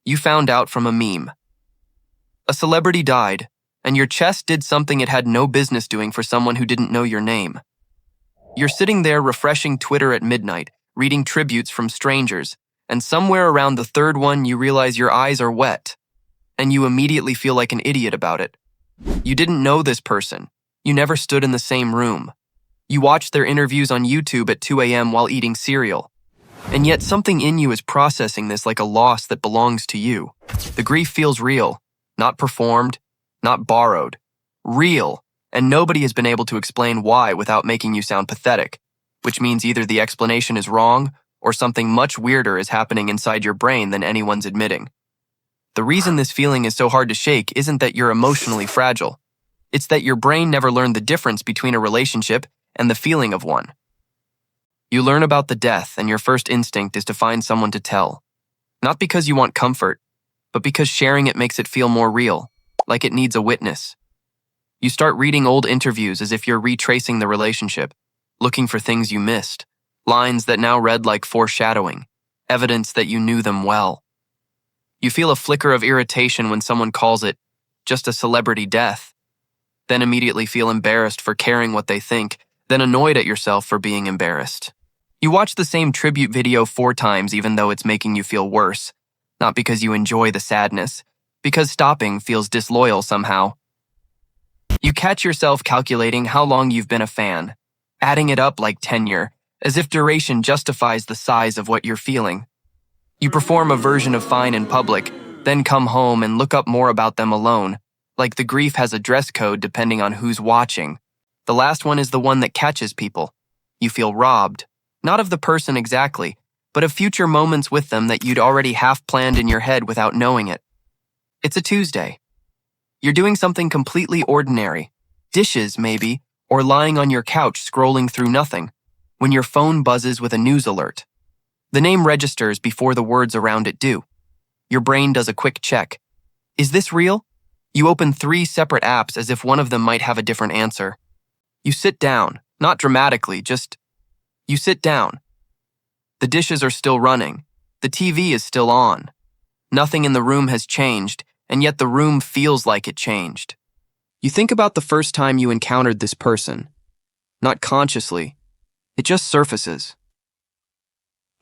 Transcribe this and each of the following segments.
You found out from a meme. A celebrity died, and your chest did something it had no business doing for someone who didn't know your name. You're sitting there refreshing Twitter at midnight, reading tributes from strangers, and somewhere around the third one you realize your eyes are wet, and you immediately feel like an idiot about it. You didn't know this person. You never stood in the same room. You watched their interviews on YouTube at 2 a.m. while eating cereal. And yet something in you is processing this like a loss that belongs to you. The grief feels real, not performed, not borrowed. Real, and nobody has been able to explain why without making you sound pathetic, which means either the explanation is wrong or something much weirder is happening inside your brain than anyone's admitting. The reason this feeling is so hard to shake isn't that you're emotionally fragile. It's that your brain never learned the difference between a relationship and the feeling of one. You learn about the death, and your first instinct is to find someone to tell. Not because you want comfort, but because sharing it makes it feel more real, like it needs a witness. You start reading old interviews as if you're retracing the relationship, looking for things you missed, lines that now read like foreshadowing, evidence that you knew them well. You feel a flicker of irritation when someone calls it just a celebrity death, then immediately feel embarrassed for caring what they think, then annoyed at yourself for being embarrassed. You watch the same tribute video 4 times even though it's making you feel worse, not because you enjoy the sadness, because stopping feels disloyal somehow. You catch yourself calculating how long you've been a fan, adding it up like tenure, as if duration justifies the size of what you're feeling. You perform a version of fine in public, then come home and look up more about them alone, like the grief has a dress code depending on who's watching. The last one is the one that catches people. You feel robbed, not of the person exactly, but of future moments with them that you'd already half planned in your head without knowing it. It's a Tuesday. You're doing something completely ordinary, dishes maybe, or lying on your couch scrolling through nothing, when your phone buzzes with a news alert. The name registers before the words around it do. Your brain does a quick check. Is this real? You open 3 separate apps as if one of them might have a different answer. You sit down, not dramatically, just you sit down. The dishes are still running. The TV is still on. Nothing in the room has changed, and yet the room feels like it changed. You think about the first time you encountered this person. Not consciously. It just surfaces.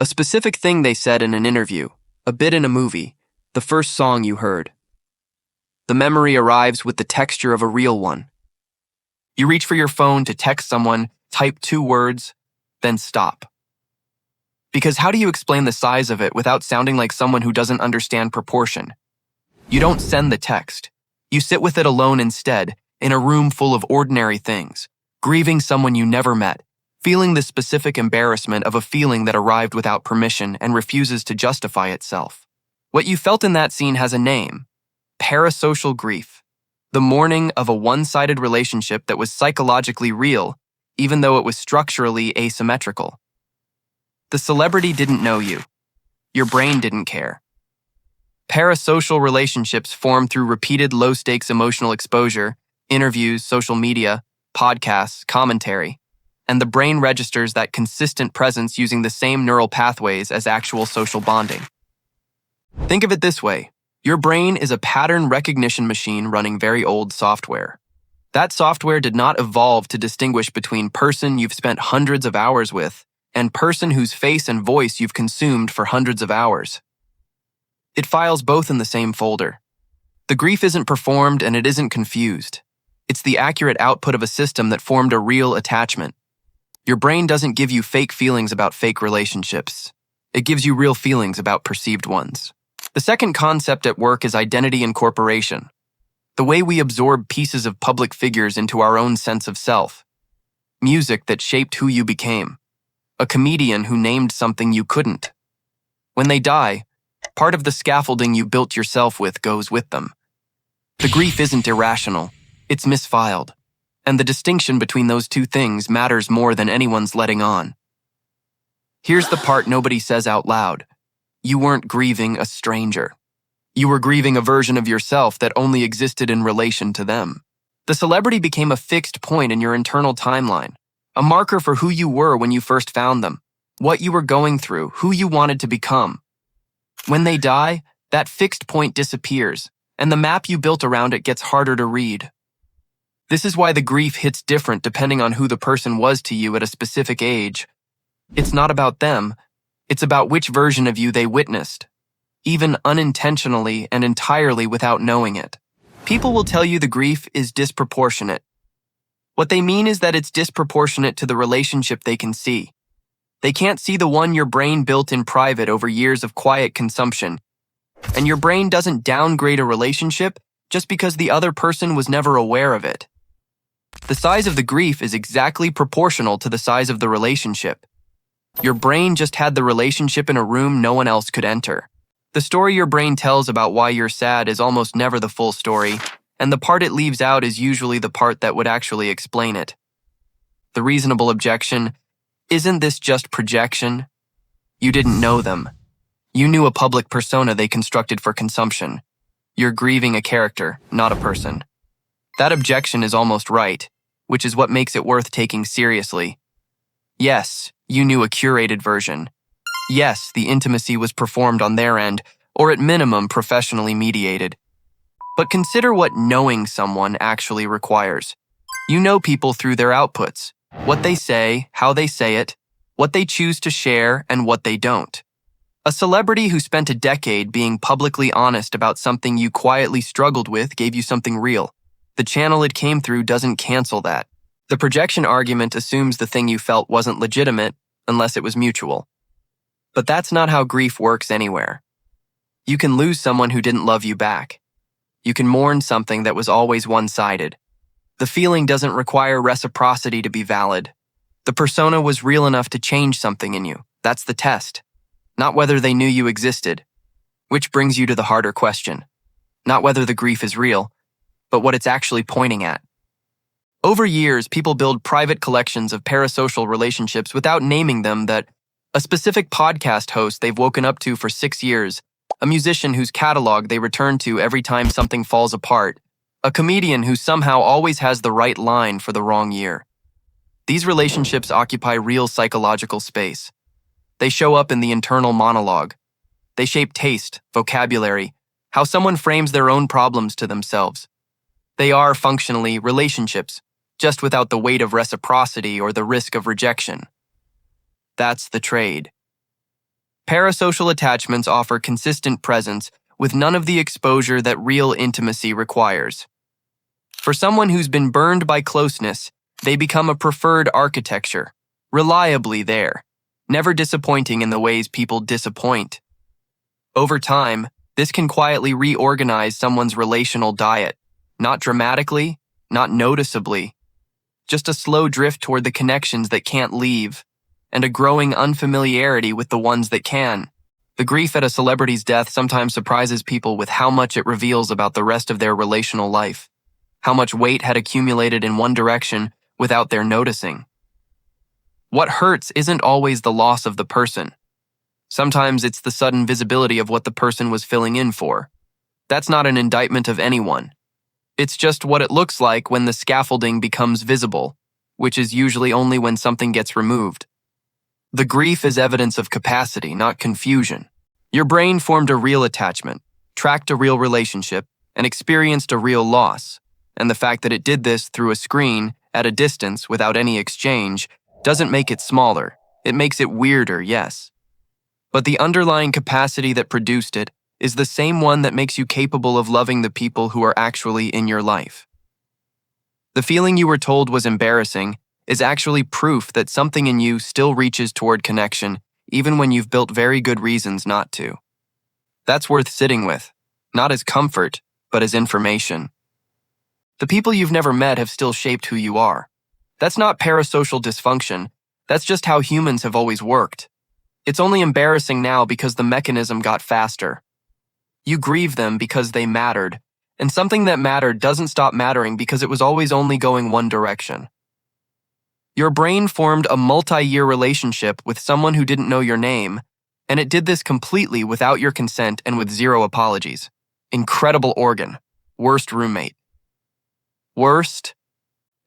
A specific thing they said in an interview, a bit in a movie, the first song you heard. The memory arrives with the texture of a real one. You reach for your phone to text someone, type 2 words, then stop. Because how do you explain the size of it without sounding like someone who doesn't understand proportion? You don't send the text. You sit with it alone instead, in a room full of ordinary things, grieving someone you never met, feeling the specific embarrassment of a feeling that arrived without permission and refuses to justify itself. What you felt in that scene has a name: parasocial grief. The mourning of a one-sided relationship that was psychologically real, even though it was structurally asymmetrical. The celebrity didn't know you. Your brain didn't care. Parasocial relationships form through repeated low-stakes emotional exposure, interviews, social media, podcasts, commentary, and the brain registers that consistent presence using the same neural pathways as actual social bonding. Think of it this way. Your brain is a pattern recognition machine running very old software. That software did not evolve to distinguish between person you've spent hundreds of hours with and person whose face and voice you've consumed for hundreds of hours. It files both in the same folder. The grief isn't performed and it isn't confused. It's the accurate output of a system that formed a real attachment. Your brain doesn't give you fake feelings about fake relationships. It gives you real feelings about perceived ones. The second concept at work is identity incorporation, the way we absorb pieces of public figures into our own sense of self. Music that shaped who you became. A comedian who named something you couldn't. When they die, part of the scaffolding you built yourself with goes with them. The grief isn't irrational, it's misfiled. And the distinction between those two things matters more than anyone's letting on. Here's the part nobody says out loud. You weren't grieving a stranger. You were grieving a version of yourself that only existed in relation to them. The celebrity became a fixed point in your internal timeline, a marker for who you were when you first found them, what you were going through, who you wanted to become. When they die, That fixed point disappears, and the map you built around it gets harder to read. This is why the grief hits different depending on who the person was to you at a specific age. It's not about them, it's about which version of you they witnessed, even unintentionally and entirely without knowing it. People will tell you the grief is disproportionate. What they mean is that it's disproportionate to the relationship they can see. They can't see the one your brain built in private over years of quiet consumption. And your brain doesn't downgrade a relationship just because the other person was never aware of it. The size of the grief is exactly proportional to the size of the relationship. Your brain just had the relationship in a room no one else could enter. The story your brain tells about why you're sad is almost never the full story, and the part it leaves out is usually the part that would actually explain it. The reasonable objection: isn't this just projection? You didn't know them. You knew a public persona they constructed for consumption. You're grieving a character, not a person. That objection is almost right, which is what makes it worth taking seriously. Yes, you knew a curated version. Yes, the intimacy was performed on their end, or at minimum professionally mediated. But consider what knowing someone actually requires. You know people through their outputs, what they say, how they say it, what they choose to share, and what they don't. A celebrity who spent a decade being publicly honest about something you quietly struggled with gave you something real. The channel it came through doesn't cancel that. The projection argument assumes the thing you felt wasn't legitimate unless it was mutual. But that's not how grief works anywhere. You can lose someone who didn't love you back. You can mourn something that was always one-sided. The feeling doesn't require reciprocity to be valid. The persona was real enough to change something in you. That's the test. Not whether they knew you existed. Which brings you to the harder question. Not whether the grief is real, but what it's actually pointing at. Over years, people build private collections of parasocial relationships without naming them that a specific podcast host they've woken up to for 6 years, a musician whose catalog they return to every time something falls apart, a comedian who somehow always has the right line for the wrong year. These relationships occupy real psychological space. They show up in the internal monologue. They shape taste, vocabulary, how someone frames their own problems to themselves. They are, functionally, relationships, just without the weight of reciprocity or the risk of rejection. That's the trade. Parasocial attachments offer consistent presence with none of the exposure that real intimacy requires. For someone who's been burned by closeness, they become a preferred architecture, reliably there, never disappointing in the ways people disappoint. Over time, this can quietly reorganize someone's relational diet, not dramatically, not noticeably, just a slow drift toward the connections that can't leave, and a growing unfamiliarity with the ones that can. The grief at a celebrity's death sometimes surprises people with how much it reveals about the rest of their relational life, how much weight had accumulated in one direction without their noticing. What hurts isn't always the loss of the person. Sometimes it's the sudden visibility of what the person was filling in for. That's not an indictment of anyone. It's just what it looks like when the scaffolding becomes visible, which is usually only when something gets removed. The grief is evidence of capacity, not confusion. Your brain formed a real attachment, tracked a real relationship, and experienced a real loss. And the fact that it did this through a screen, at a distance, without any exchange, doesn't make it smaller. It makes it weirder, yes. But the underlying capacity that produced it is the same one that makes you capable of loving the people who are actually in your life. The feeling you were told was embarrassing is actually proof that something in you still reaches toward connection, even when you've built very good reasons not to. That's worth sitting with, not as comfort, but as information. The people you've never met have still shaped who you are. That's not parasocial dysfunction. That's just how humans have always worked. It's only embarrassing now because the mechanism got faster. You grieve them because they mattered, and something that mattered doesn't stop mattering because it was always only going one direction. Your brain formed a multi-year relationship with someone who didn't know your name, and it did this completely without your consent and with zero apologies. Incredible organ. Worst roommate. Worst?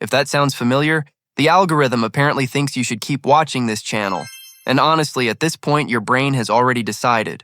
If that sounds familiar, the algorithm apparently thinks you should keep watching this channel. And honestly, at this point, your brain has already decided.